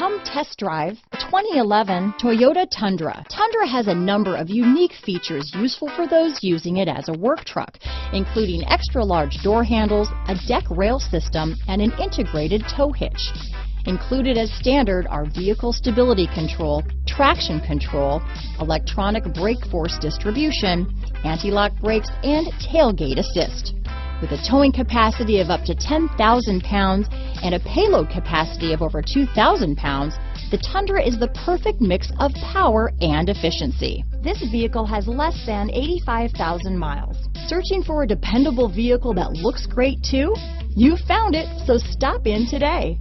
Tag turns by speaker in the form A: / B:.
A: Come test drive the 2011 Toyota Tundra. Tundra has a number of unique features useful for those using it as a work truck, including extra large door handles, a deck rail system, and an integrated tow hitch. Included as standard are vehicle stability control, traction control, electronic brake force distribution, anti-lock brakes, and tailgate assist. With a towing capacity of up to 10,000 pounds and a payload capacity of over 2,000 pounds, the Tundra is the perfect mix of power and efficiency. This vehicle has less than 85,000 miles. Searching for a dependable vehicle that looks great too? You found it, so stop in today.